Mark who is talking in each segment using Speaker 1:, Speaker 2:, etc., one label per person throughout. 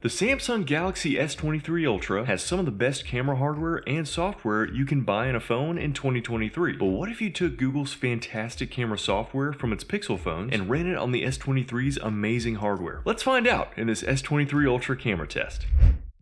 Speaker 1: The Samsung Galaxy S23 Ultra has some of the best camera hardware and software you can buy in a phone in 2023. But what if you took Google's fantastic camera software from its Pixel phones and ran it on the S23's amazing hardware? Let's find out in this S23 Ultra camera test.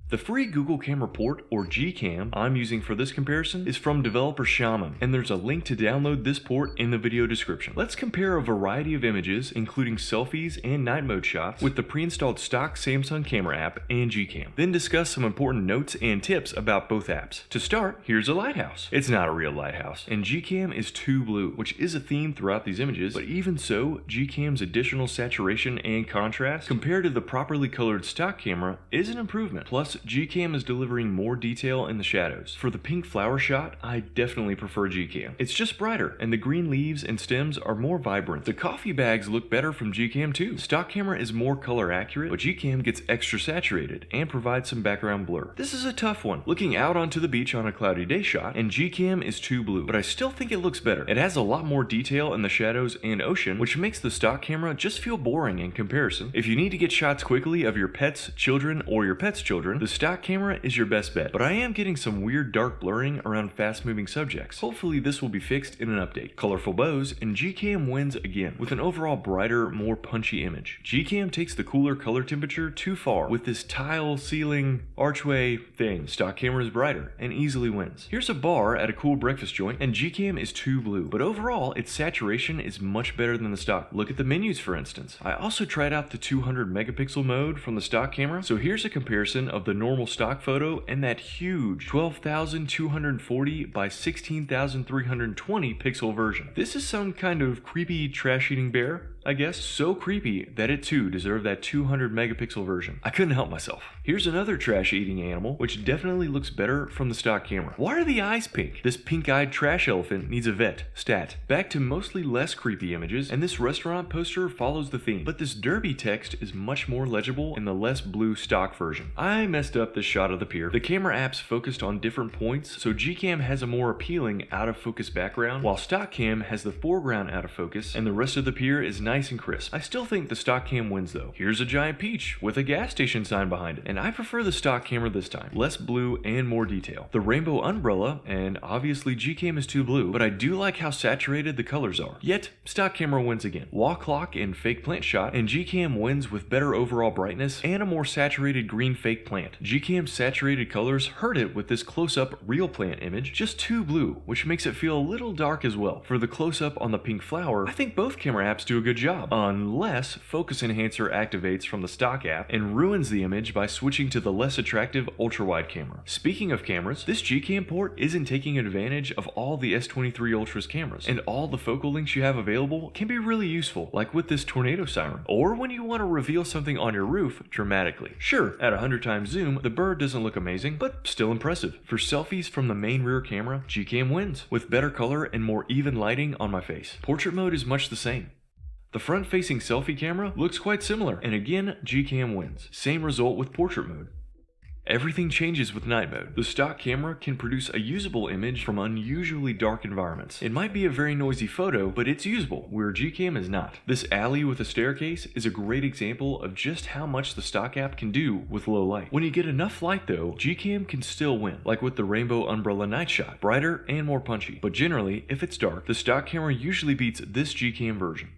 Speaker 1: The free Google Camera Port, or GCam, I'm using for this comparison is from developer Shamim, and there's a link to download this port in the video description. Let's compare a variety of images, including selfies and night mode shots, with the pre-installed stock Samsung camera app and GCam. Then discuss some important notes and tips about both apps. To start, here's a lighthouse. It's not a real lighthouse, and GCam is too blue, which is a theme throughout these images, but even so, GCam's additional saturation and contrast compared to the properly colored stock camera is an improvement. Plus, GCam is delivering more detail in the shadows. For the pink flower shot, I definitely prefer GCam. It's just brighter, and the green leaves and stems are more vibrant. The coffee bags look better from GCam too. Stock camera is more color accurate, but GCam gets extra saturated and provides some background blur. This is a tough one. Looking out onto the beach on a cloudy day shot, and GCam is too blue, but I still think it looks better. It has a lot more detail in the shadows and ocean, which makes the stock camera just feel boring in comparison. If you need to get shots quickly of your pets, children, or your pet's children, the stock camera is your best bet, but I am getting some weird dark blurring around fast-moving subjects. Hopefully this will be fixed in an update. Colorful bows, and GCam wins again, with an overall brighter, more punchy image. GCam takes the cooler color temperature too far with this tile, ceiling, archway thing. Stock camera is brighter and easily wins. Here's a bar at a cool breakfast joint, and GCam is too blue, but overall its saturation is much better than the stock. Look at the menus, for instance. I also tried out the 200 megapixel mode from the stock camera, so here's a comparison of the normal stock photo and that huge 12,240 by 16,320 pixel version. This is some kind of creepy trash-eating bear, I guess, so creepy that it too deserved that 200 megapixel version. I couldn't help myself. Here's another trash-eating animal, which definitely looks better from the stock camera. Why are the eyes pink? This pink-eyed trash elephant needs a vet. Stat. Back to mostly less creepy images, and this restaurant poster follows the theme, but this derby text is much more legible in the less blue stock version. I messed up the shot of the pier. The camera apps focused on different points, so GCam has a more appealing out-of-focus background, while stock cam has the foreground out of focus, and the rest of the pier is nice and crisp. I still think the stock cam wins though. Here's a giant peach with a gas station sign behind it, and I prefer the stock camera this time. Less blue and more detail. The rainbow umbrella, and obviously GCam is too blue, but I do like how saturated the colors are. Yet, stock camera wins again. Wall clock and fake plant shot, and GCam wins with better overall brightness and a more saturated green fake plant. GCam's saturated colors hurt it with this close-up real plant image, just too blue, which makes it feel a little dark as well. For the close-up on the pink flower, I think both camera apps do a good job, unless Focus Enhancer activates from the stock app and ruins the image by switching to the less attractive ultra-wide camera. Speaking of cameras, this GCam port isn't taking advantage of all the S23 Ultra's cameras, and all the focal lengths you have available can be really useful, like with this tornado siren, or when you want to reveal something on your roof dramatically. Sure, at 100 times zoom, the bird doesn't look amazing, but still impressive. For selfies from the main rear camera, GCam wins, with better color and more even lighting on my face. Portrait mode is much the same. The front-facing selfie camera looks quite similar, and again, GCam wins. Same result with portrait mode. Everything changes with night mode. The stock camera can produce a usable image from unusually dark environments. It might be a very noisy photo, but it's usable, where GCam is not. This alley with a staircase is a great example of just how much the stock app can do with low light. When you get enough light though, GCam can still win, like with the rainbow umbrella night shot, brighter and more punchy. But generally, if it's dark, the stock camera usually beats this GCam version.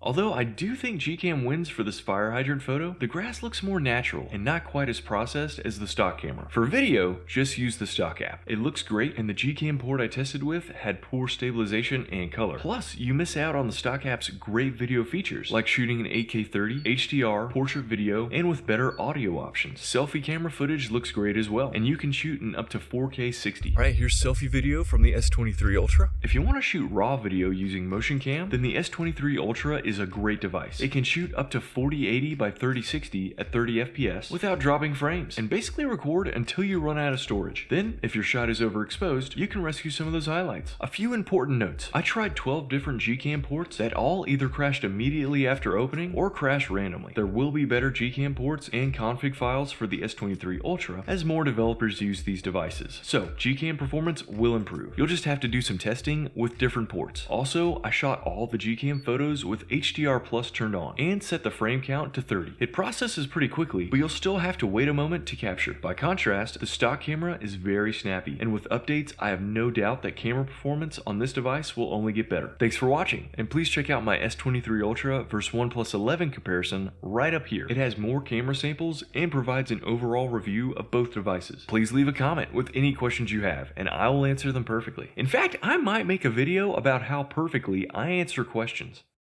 Speaker 1: Although I do think GCam wins for this fire hydrant photo, the grass looks more natural and not quite as processed as the stock camera. For video, just use the stock app. It looks great, and the GCam port I tested with had poor stabilization and color. Plus, you miss out on the stock app's great video features, like shooting in 8K 30, HDR, portrait video, and with better audio options. Selfie camera footage looks great as well, and you can shoot in up to 4K 60. Alright, here's selfie video from the S23 Ultra. If you want to shoot raw video using motion cam, then the S23 Ultra is a great device. It can shoot up to 4080 by 3060 at 30 FPS without dropping frames, and basically record until you run out of storage. Then, if your shot is overexposed, you can rescue some of those highlights. A few important notes. I tried 12 different GCam ports that all either crashed immediately after opening or crashed randomly. There will be better GCam ports and config files for the S23 Ultra as more developers use these devices. So, GCam performance will improve. You'll just have to do some testing with different ports. Also, I shot all the GCam photos with HDR Plus turned on and set the frame count to 30. It processes pretty quickly, but you'll still have to wait a moment to capture. By contrast, the stock camera is very snappy, and with updates, I have no doubt that camera performance on this device will only get better. Thanks for watching, and please check out my S23 Ultra versus OnePlus 11 comparison right up here. It has more camera samples and provides an overall review of both devices. Please leave a comment with any questions you have, and I will answer them perfectly. In fact, I might make a video about how perfectly I answer questions.